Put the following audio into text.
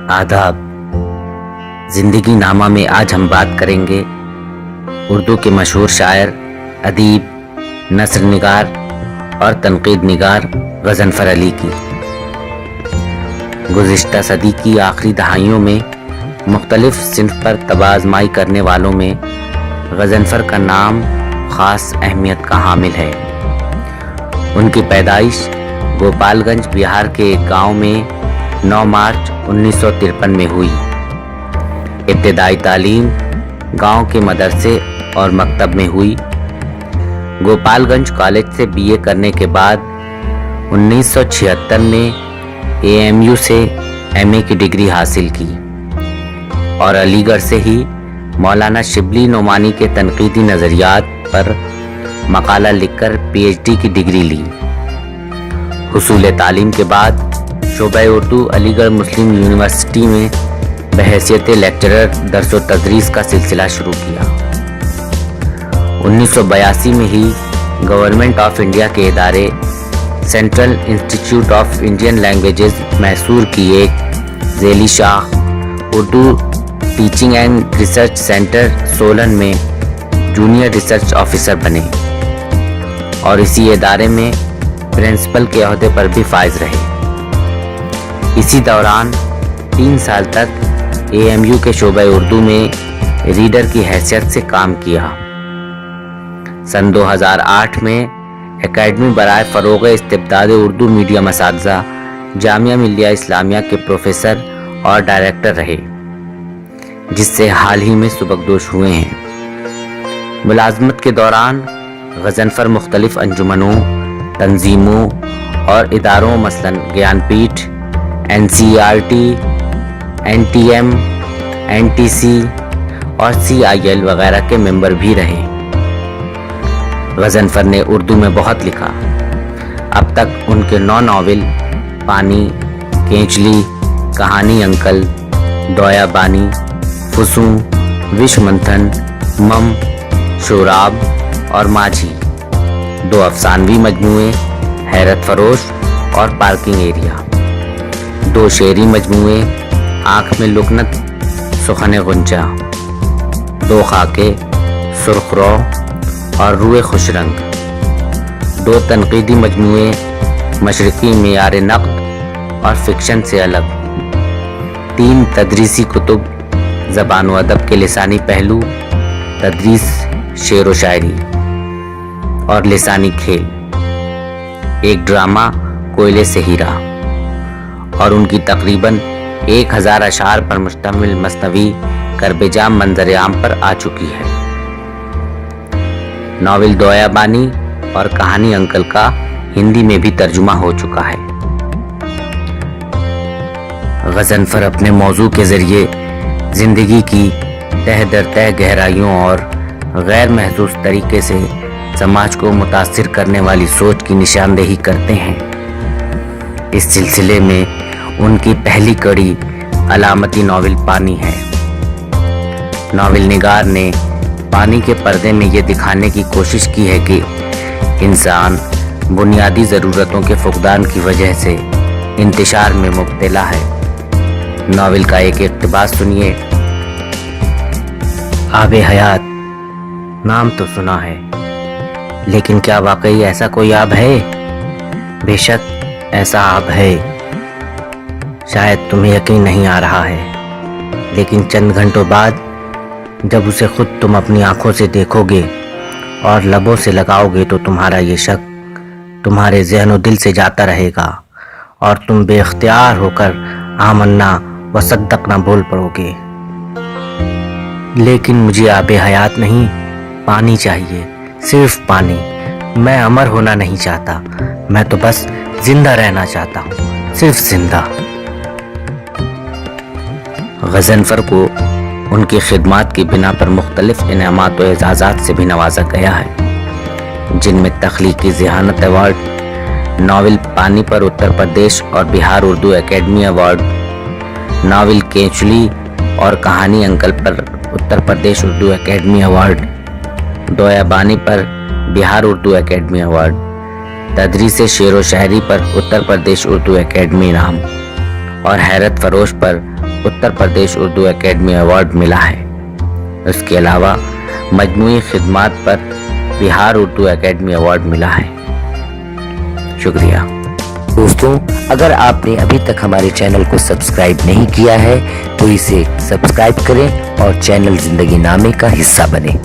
आदाब। जिंदगी नामा में आज हम बात करेंगे उर्दू के मशहूर शायर, अदीब, नस्र निगार और तनकीद निगार गज़नफ़र अली की। गुज़िश्ता सदी की आखिरी दहाइयों में मुख्तलिफ सिन्फ पर तबाज़माई करने वालों में गज़नफ़र का नाम ख़ास अहमियत का हामिल है। उनकी पैदाइश गोपालगंज बिहार के एक गांव में 9 मार्च 1953 में हुई। इब्तिदाई तालीम गांव के मदरसे और मकतब में हुई। गोपालगंज कॉलेज से बीए करने के बाद 1976 में एएमयू से एमए की डिग्री हासिल की और अलीगढ़ से ही मौलाना शिबली नोमानी के तनकीदी नज़रियात पर मकाला लिखकर पीएचडी की डिग्री ली। हुसूल तालीम के बाद शोबे उर्दू अलीगढ़ मुस्लिम यूनिवर्सिटी में बहैसियत लेक्चरर दर्स व तदरीस का सिलसिला शुरू किया। 1982 में ही गवर्नमेंट ऑफ इंडिया के इदारे central institute of Indian languages Mysore की एक ज़ेली शाख Urdu teaching and research centre Solan में जूनियर रिसर्च ऑफिसर बने और इसी इदारे में प्रिंसिपल के ओहदे पर भी फाइज रहे। इसी दौरान 3 साल तक एएमयू के शोबे उर्दू में रीडर की हैसियत से काम किया। सन 2008 में एकेडमी बराए फ़रोग़ इस्तिबदाद उर्दू मीडियम असातिज़ा जामिया मिल्लिया इस्लामिया के प्रोफेसर और डायरेक्टर रहे, जिससे हाल ही में सुबकदोश हुए हैं। मुलाजमत के दौरान गज़नफ़र मुख्तलिफ अंजुमनों, तंजीमों और इदारों मसलन ज्ञानपीठ, एनसीईआरटी, एनटीएम, एनटीसी और सीआईएल वगैरह के मेंबर भी रहे। गज़नफ़र ने उर्दू में बहुत लिखा। अब तक उनके 9 नावल पानी, केंचली, कहानी अंकल, दोया बानी, फुसूं, विश्व मंथन, मम, शोराब और माझी, 2 अफसानवी मजमूए हैरत फरोश और पार्किंग एरिया, 2 शेरी मजमूए आँख में लुकनत, सुखन गुंजा, 2 खाके सुर्ख रो और रूए खुशरंग, 2 तनकीदी मजमूए मशरकी मेयार नक़्द और फिक्शन से अलग, 3 तदरीसी कुतुब ज़बान व अदब के लिसानी पहलू, तदरीस, शेर व शायरी और लिसानी खेल, 1 ड्रामा कोयले से हीरा और उनकी तकरीबन 1000 अशार पर मुश्तमिल मसनवी करबेजाम मंजर आम पर आ चुकी है। नावल दोया बानी और कहानी अंकल का हिंदी में भी तर्जुमा हो चुका है। गज़नफ़र अपने मौजू के ज़रिए ज़िंदगी की तह दर तह गहराइयों और गैर महसूस तरीके से समाज को मुतासिर करने वाली सोच की निशानदेही करते हैं। इस सिलसिले में उनकी पहली कड़ी अलामती नावल पानी है। नावल निगार ने पानी के पर्दे में ये दिखाने की कोशिश की है कि इंसान बुनियादी ज़रूरतों के फुक़दान की वजह से इंतशार में मुब्तला है। नावल का एक इक़्तिबास सुनिए। आबे हयात नाम तो सुना है, लेकिन क्या वाकई ऐसा कोई आब है? बेशक ऐसा आब है। शायद तुम्हें यकीन नहीं आ रहा है, लेकिन चंद घंटों बाद जब उसे खुद तुम अपनी आंखों से देखोगे और लबों से लगाओगे तो तुम्हारा ये शक तुम्हारे ज़हन व दिल से जाता रहेगा और तुम बेख्तियार होकर आमन्ना व सद्दक़ना बोल पड़ोगे। लेकिन मुझे आबे हयात नहीं, पानी चाहिए, सिर्फ पानी। मैं अमर होना नहीं चाहता, मैं तो बस जिंदा रहना चाहता हूँ, सिर्फ जिंदा। गज़नफ़र को उनकी खिदमात की बिना पर मुख्तलिफ इनामात व एजाज़ात से भी नवाजा गया है, जिनमें तख्लीकी ज़हानत अवार्ड, नावल पानी पर उत्तर प्रदेश और Bihar Urdu academy award, novel Kenchli और कहानी अंकल पर उत्तर प्रदेश उर्दू एकेडमी अवार्ड, दोया बानी पर बिहार उर्दू एकेडमी अवार्ड, तदरीस शेर व शायरी पर उत्तर प्रदेश उर्दू एकेडमी इनाम और हैरत फरोश पर اتر پردیش اردو اکیڈمی ایوارڈ ملا ہے۔ اس کے علاوہ مجموعی خدمات پر بہار اردو اکیڈمی ایوارڈ ملا ہے۔ شکریہ دوستوں، اگر آپ نے ابھی تک ہمارے چینل کو سبسکرائب نہیں کیا ہے تو اسے سبسکرائب کریں اور چینل زندگی نامے کا حصہ بنیں۔